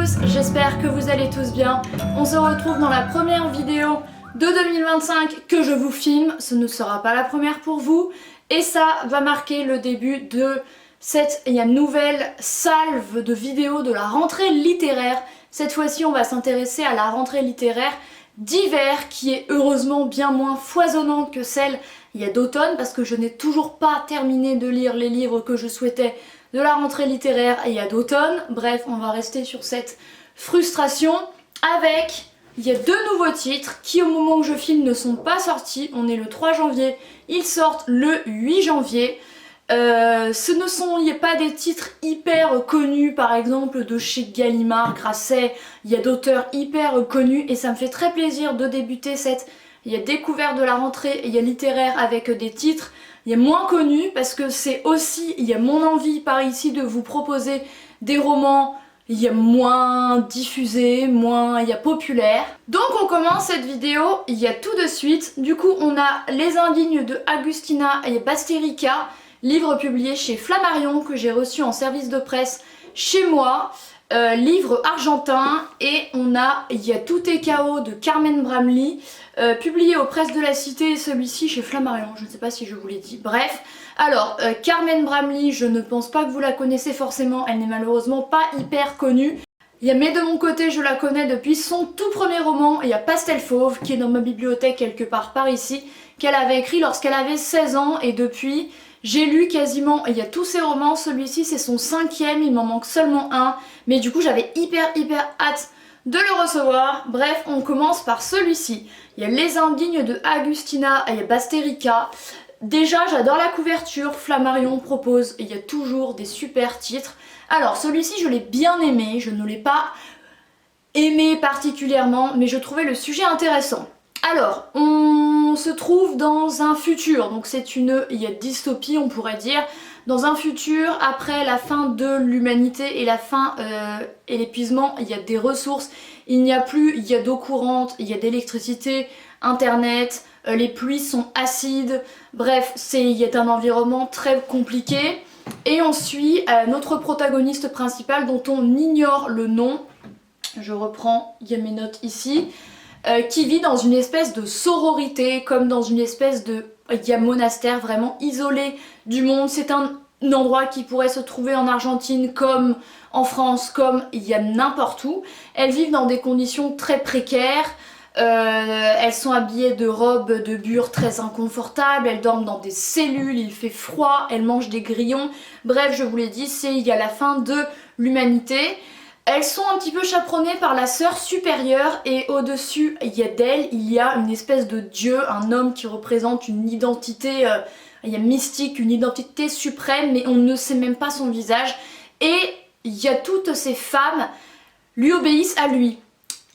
tous, j'espère que vous allez tous bien. On se retrouve dans la première vidéo de 2025 que je vous filme. Ce ne sera pas la première pour vous. Et ça va marquer le début de cette nouvelle salve de vidéos de la rentrée littéraire. Cette fois-ci, on va s'intéresser à la rentrée littéraire d'hiver qui est heureusement bien moins foisonnante que celle d'automne parce que je n'ai toujours pas terminé de lire les livres que je souhaitais de la rentrée littéraire d'automne. Bref, on va rester sur cette frustration avec deux nouveaux titres qui au moment où je filme ne sont pas sortis. On est le 3 janvier, ils sortent le 8 janvier. Ce ne sont pas des titres hyper connus, par exemple de chez Gallimard, Grasset, il y a d'auteurs hyper connus et ça me fait très plaisir de débuter cette découverte de la rentrée littéraire avec des titres moins connus parce que c'est aussi mon envie par ici de vous proposer des romans moins diffusés, moins populaires. Donc on commence cette vidéo tout de suite. Du coup on a Les Indignes de Agustina Basterica, livre publié chez Flammarion que j'ai reçu en service de presse chez moi, livre argentin. Et on a Tout est chaos de Carmen Bramley, publié aux Presses de la Cité, celui-ci chez Flammarion, je ne sais pas si je vous l'ai dit. Bref, alors Carmen Bramley, je ne pense pas que vous la connaissez forcément, elle n'est malheureusement pas hyper connue. Mais de mon côté, je la connais depuis son tout premier roman, Pastel Fauve, qui est dans ma bibliothèque quelque part par ici, qu'elle avait écrit lorsqu'elle avait 16 ans, et depuis, j'ai lu quasiment tous ses romans. Celui-ci c'est son 5e, il m'en manque seulement un, mais du coup j'avais hyper hâte de le recevoir. Bref, on commence par celui-ci. Les Indignes de Agustina Basterica. Déjà j'adore la couverture, Flammarion propose, il y a toujours des super titres. Alors celui-ci je l'ai bien aimé, je ne l'ai pas aimé particulièrement, mais je trouvais le sujet intéressant. Alors, on se trouve dans un futur, donc c'est une dystopie on pourrait dire, dans un futur après la fin de l'humanité et la fin et l'épuisement, des ressources, il n'y a plus d'eau courante, d'électricité, internet, les pluies sont acides, bref, c'est un environnement très compliqué. Et on suit notre protagoniste principal dont on ignore le nom, je reprends, mes notes ici, qui vit dans une espèce de sororité, comme dans une espèce de monastère vraiment isolé du monde. C'est un endroit qui pourrait se trouver en Argentine comme en France, comme n'importe où. Elles vivent dans des conditions très précaires, elles sont habillées de robes de bure très inconfortables, elles dorment dans des cellules, il fait froid, elles mangent des grillons. Bref, je vous l'ai dit, c'est la fin de l'humanité. Elles sont un petit peu chaperonnées par la sœur supérieure et au-dessus d'elle il y a une espèce de dieu, un homme qui représente une identité mystique, une identité suprême, mais on ne sait même pas son visage. Et toutes ces femmes lui obéissent à lui.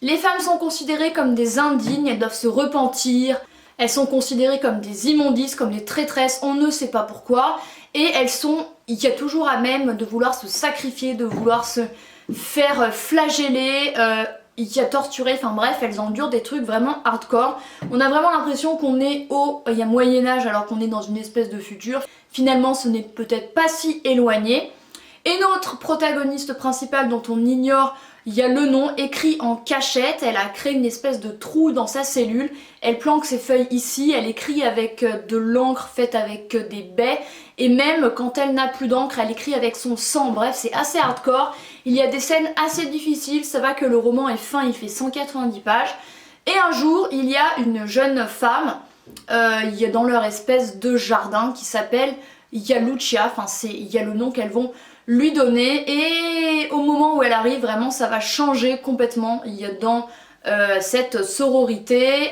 Les femmes sont considérées comme des indignes, elles doivent se repentir, elles sont considérées comme des immondices, comme des traîtresses, on ne sait pas pourquoi. Et elles sont toujours à même de vouloir se sacrifier, de vouloir se faire flageller, torturer, enfin bref, elles endurent des trucs vraiment hardcore. On a vraiment l'impression qu'on est au Moyen-Âge alors qu'on est dans une espèce de futur. Finalement, ce n'est peut-être pas si éloigné. Et notre protagoniste principale dont on ignore le nom, écrit en cachette, elle a créé une espèce de trou dans sa cellule, elle planque ses feuilles ici, elle écrit avec de l'encre faite avec des baies, et même quand elle n'a plus d'encre, elle écrit avec son sang. Bref, c'est assez hardcore, il y a des scènes assez difficiles, ça va que le roman est fin, il fait 190 pages, et un jour, il y a une jeune femme, dans leur espèce de jardin qui s'appelle Lucia, enfin c'est le nom qu'elles vont lui donner, et au moment où elle arrive, vraiment ça va changer complètement. Dans cette sororité,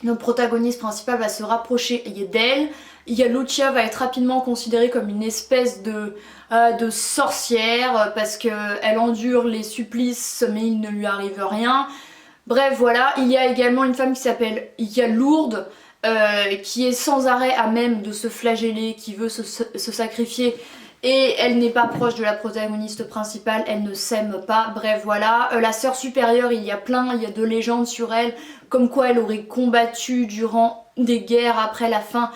notre protagoniste principal va se rapprocher d'elle. Lucia va être rapidement considérée comme une espèce de sorcière parce qu'elle endure les supplices mais il ne lui arrive rien. Bref voilà, il y a également une femme qui s'appelle Lourdes, qui est sans arrêt à même de se flageller, qui veut se sacrifier. Et elle n'est pas proche de la protagoniste principale, elle ne s'aime pas, bref voilà. La sœur supérieure, il y a de légendes sur elle, comme quoi elle aurait combattu durant des guerres après la fin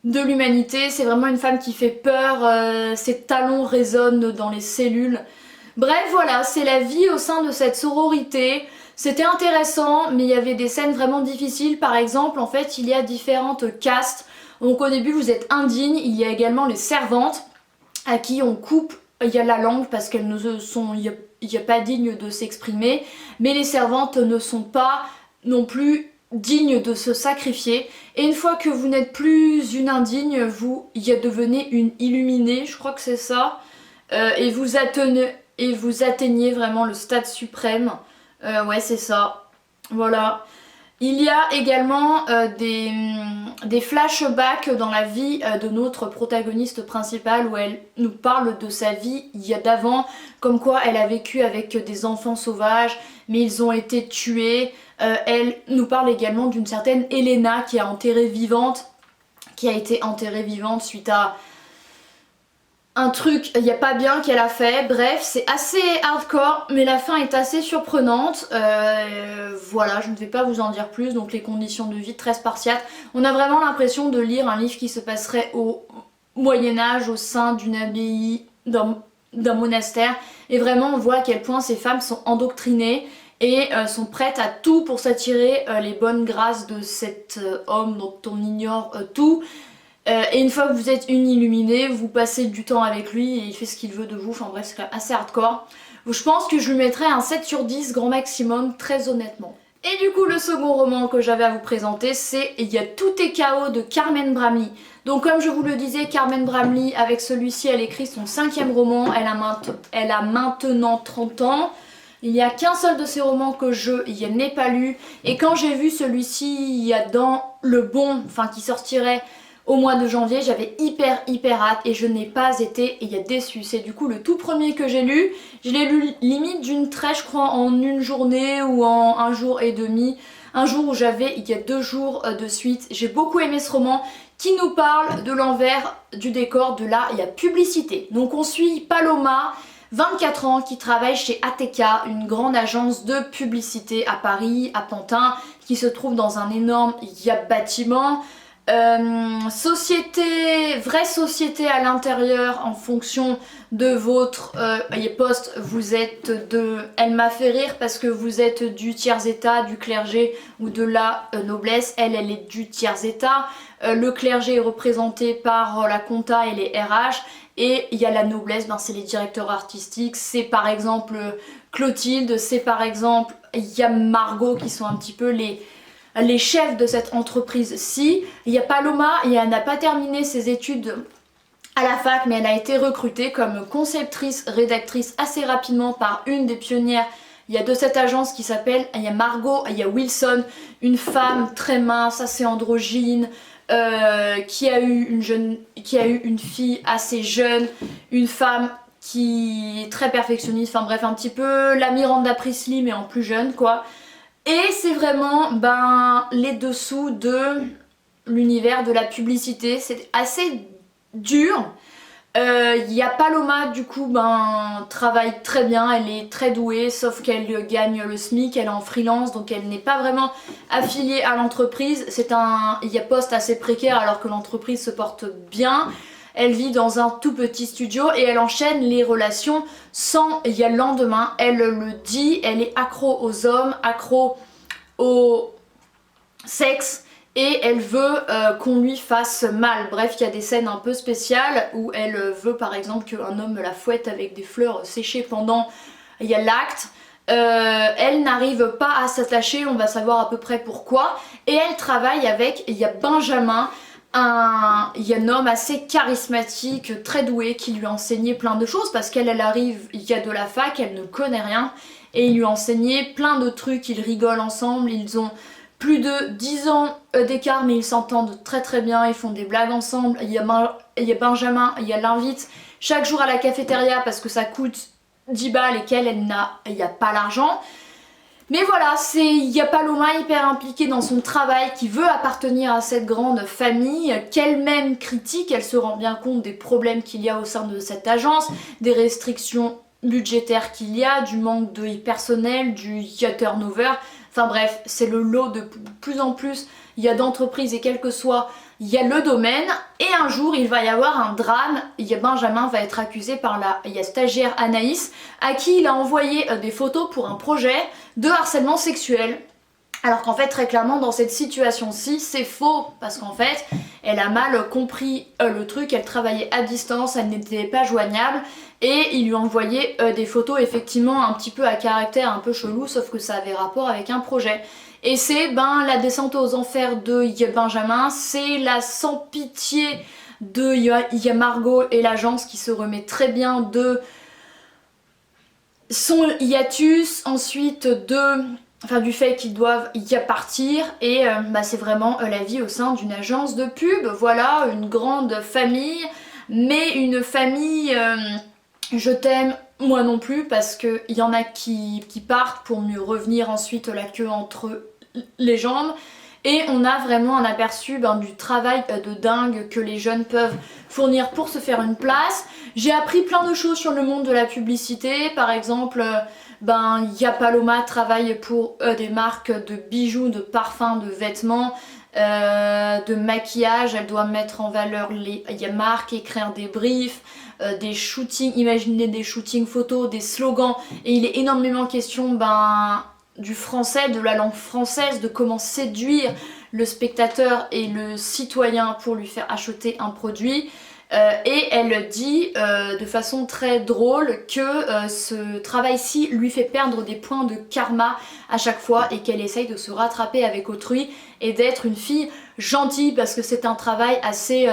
de l'humanité. C'est vraiment une femme qui fait peur, ses talons résonnent dans les cellules Bref, voilà, c'est la vie au sein de cette sororité. C'était intéressant, mais il y avait des scènes vraiment difficiles. Par exemple, en fait, il y a différentes castes. Donc au début, vous êtes indigne. Il y a également les servantes à qui on coupe, il y a la langue parce qu'elles ne sont, il y a pas digne de s'exprimer. Mais les servantes ne sont pas non plus dignes de se sacrifier. Et une fois que vous n'êtes plus une indigne, vous devenez une illuminée, je crois que c'est ça. Et vous atteignez vraiment le stade suprême. Ouais, c'est ça. Voilà. Il y a également des flashbacks dans la vie de notre protagoniste principale où elle nous parle de sa vie il y a d'avant, comme quoi elle a vécu avec des enfants sauvages, mais ils ont été tués. Elle nous parle également d'une certaine Elena qui a été enterrée vivante suite à un truc, il n'y a pas bien qu'elle a fait. Bref, c'est assez hardcore, mais la fin est assez surprenante. Voilà, je ne vais pas vous en dire plus. Donc les conditions de vie très spartiates. On a vraiment l'impression de lire un livre qui se passerait au Moyen-Âge, au sein d'une abbaye, d'un monastère. Et vraiment, on voit à quel point ces femmes sont endoctrinées et sont prêtes à tout pour s'attirer les bonnes grâces de cet homme dont on ignore tout. Et une fois que vous êtes une illuminée, vous passez du temps avec lui et il fait ce qu'il veut de vous. Enfin bref, c'est quand même assez hardcore. Je pense que je lui mettrais un 7 sur 10 grand maximum, très honnêtement. Et du coup, le second roman que j'avais à vous présenter, c'est Il y a tout est chaos de Carmen Bramley. Donc comme je vous le disais, Carmen Bramley, avec celui-ci, elle écrit son 5e roman. Elle a maintenant 30 ans. Il n'y a qu'un seul de ces romans que je n'ai pas lu. Et quand j'ai vu celui-ci, il y a dans Le Bon, enfin qui sortirait au mois de janvier, j'avais hyper hâte et je n'ai pas été déçue. C'est du coup le tout premier que j'ai lu. Je l'ai lu limite d'une traite, je crois, en une journée ou en un jour et demi. Un jour où il y a 2 jours de suite. J'ai beaucoup aimé ce roman qui nous parle de l'envers du décor de la publicité. Donc on suit Paloma, 24 ans, qui travaille chez ATK, une grande agence de publicité à Paris, à Pantin, qui se trouve dans un énorme bâtiment. Vraie société à l'intérieur en fonction de votre poste. Vous êtes elle m'a fait rire parce que vous êtes du tiers état, du clergé ou de la noblesse. Elle est du tiers état. Le clergé est représenté par la compta et les RH. Et il y a la noblesse, c'est les directeurs artistiques. C'est par exemple Clotilde, c'est par exemple il y a Margot qui sont un petit peu les chefs de cette entreprise-ci. Il y a Paloma, elle n'a pas terminé ses études à la fac, mais elle a été recrutée comme conceptrice, rédactrice assez rapidement par une des pionnières. Il y a de cette agence qui s'appelle, il y a Margot, il y a Wilson, une femme très mince, assez androgyne, qui a eu une fille assez jeune, une femme qui est très perfectionniste, enfin bref, un petit peu la Miranda Priestly mais en plus jeune quoi. Et c'est vraiment les dessous de l'univers de la publicité. C'est assez dur. Il y a Paloma du coup travaille très bien, elle est très douée, sauf qu'elle gagne le SMIC, elle est en freelance, donc elle n'est pas vraiment affiliée à l'entreprise. Il y a poste assez précaire alors que l'entreprise se porte bien. Elle vit dans un tout petit studio et elle enchaîne les relations sans lendemain. Elle le dit, elle est accro aux hommes, accro au sexe et elle veut qu'on lui fasse mal. Bref, il y a des scènes un peu spéciales où elle veut par exemple qu'un homme la fouette avec des fleurs séchées pendant l'acte. Elle n'arrive pas à s'attacher, on va savoir à peu près pourquoi. Et elle travaille avec, Benjamin, un homme assez charismatique, très doué, qui lui a enseigné plein de choses parce qu'elle arrive, de la fac, elle ne connaît rien et il lui a enseigné plein de trucs, ils rigolent ensemble, ils ont plus de 10 ans d'écart mais ils s'entendent très bien, ils font des blagues ensemble. Il y a Benjamin, il l'invite chaque jour à la cafétéria parce que ça coûte 10 balles et qu'elle n'a pas l'argent. Mais voilà, il y a Paloma hyper impliquée dans son travail, qui veut appartenir à cette grande famille, qu'elle-même critique, elle se rend bien compte des problèmes qu'il y a au sein de cette agence, des restrictions budgétaires qu'il y a, du manque de personnel, du turnover. Enfin bref, c'est le lot de plus en plus, il y a d'entreprises et quel que soit il y a le domaine et un jour il va y avoir un drame. Benjamin va être accusé par la stagiaire Anaïs à qui il a envoyé des photos pour un projet de harcèlement sexuel. Alors qu'en fait très clairement dans cette situation-ci c'est faux parce qu'en fait elle a mal compris le truc, elle travaillait à distance, elle n'était pas joignable et il lui envoyait des photos effectivement un petit peu à caractère un peu chelou sauf que ça avait rapport avec un projet. Et c'est la descente aux enfers de Benjamin, c'est la sans pitié de Margot et l'agence qui se remet très bien de son hiatus, ensuite du fait qu'ils doivent y partir et c'est vraiment la vie au sein d'une agence de pub. Voilà, une grande famille, mais une famille je t'aime, moi non plus, parce qu'il y en a qui partent pour mieux revenir ensuite la queue entre les jambes. Et on a vraiment un aperçu du travail de dingue que les jeunes peuvent fournir pour se faire une place. J'ai appris plein de choses sur le monde de la publicité, par exemple Paloma travaille pour des marques de bijoux, de parfums, de vêtements, de maquillage, elle doit mettre en valeur les marques, écrire des briefs, des shootings, imaginer des shootings photos, des slogans, et il est énormément question du français, de la langue française, de comment séduire le spectateur et le citoyen pour lui faire acheter un produit. Et elle dit de façon très drôle que ce travail-ci lui fait perdre des points de karma à chaque fois et qu'elle essaye de se rattraper avec autrui et d'être une fille gentille parce que c'est un travail assez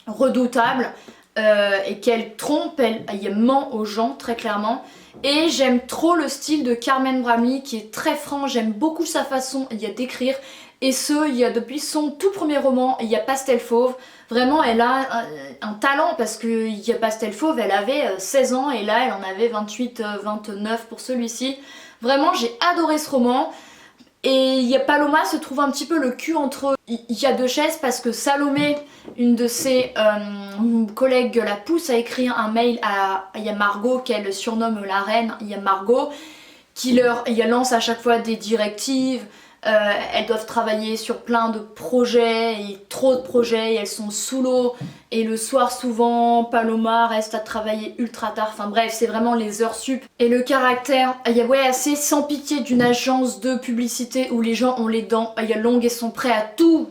redoutable et qu'elle trompe, elle ment aux gens très clairement. Et j'aime trop le style de Carmen Bramley qui est très franc, j'aime beaucoup sa façon d'écrire. Et depuis son tout premier roman, il y a Pastel Fauve. Vraiment, elle a un talent parce que il y a Pastel Fauve, elle avait 16 ans et là, elle en avait 28, 29 pour celui-ci. Vraiment, j'ai adoré ce roman. Et Paloma se trouve un petit peu le cul entre il y a deux chaises parce que Salomé, une de ses collègues, la pousse à écrire un mail à Margot qu'elle surnomme la reine, Margot, qui leur lance à chaque fois des directives. Elles doivent travailler sur plein de projets et trop de projets et elles sont sous l'eau et le soir souvent Paloma reste à travailler ultra tard, enfin bref c'est vraiment les heures sup et le caractère assez sans pitié d'une agence de publicité où les gens ont les dents longues et sont prêts à tout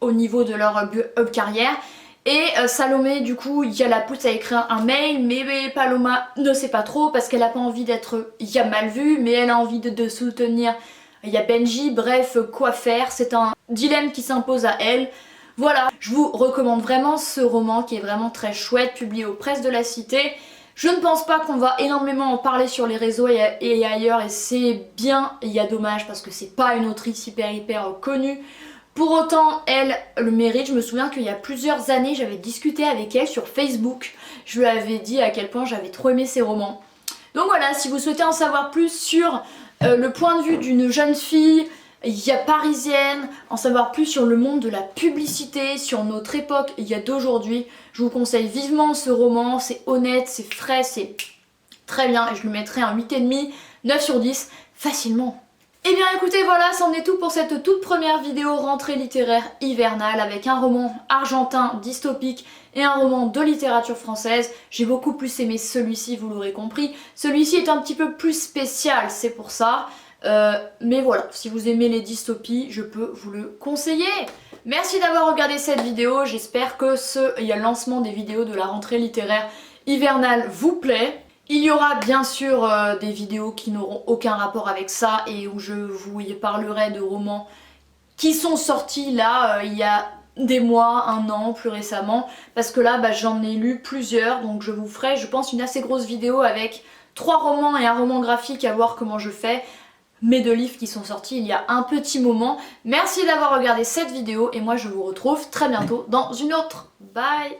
au niveau de leur carrière. Et Salomé du coup la pousse à écrire un mail mais Paloma ne sait pas trop parce qu'elle a pas envie d'être mal vue mais elle a envie de soutenir Benji, bref, quoi faire, c'est un dilemme qui s'impose à elle. Voilà, je vous recommande vraiment ce roman qui est vraiment très chouette, publié aux Presses de la Cité. Je ne pense pas qu'on va énormément en parler sur les réseaux et ailleurs et c'est bien, dommage parce que c'est pas une autrice hyper connue. Pour autant, elle le mérite. Je me souviens qu'il y a plusieurs années, j'avais discuté avec elle sur Facebook. Je lui avais dit à quel point j'avais trop aimé ses romans. Donc voilà, si vous souhaitez en savoir plus sur le point de vue d'une jeune fille parisienne, en savoir plus sur le monde de la publicité, sur notre époque d'aujourd'hui, je vous conseille vivement ce roman, c'est honnête, c'est frais, c'est très bien et je lui mettrai un 8,5, 9 sur 10 facilement. Et bien écoutez voilà, c'en est tout pour cette toute première vidéo rentrée littéraire hivernale avec un roman argentin dystopique et un roman de littérature française. J'ai beaucoup plus aimé celui-ci, vous l'aurez compris. Celui-ci est un petit peu plus spécial, c'est pour ça. Mais voilà, si vous aimez les dystopies, je peux vous le conseiller. Merci d'avoir regardé cette vidéo, j'espère que ce lancement des vidéos de la rentrée littéraire hivernale vous plaît. Il y aura bien sûr des vidéos qui n'auront aucun rapport avec ça et où je vous parlerai de romans qui sont sortis là il y a des mois, un an, plus récemment, parce que là j'en ai lu plusieurs, donc je vous ferai je pense une assez grosse vidéo avec 3 romans et un roman graphique à voir comment je fais, mes 2 livres qui sont sortis il y a un petit moment. Merci d'avoir regardé cette vidéo et moi je vous retrouve très bientôt dans une autre. Bye!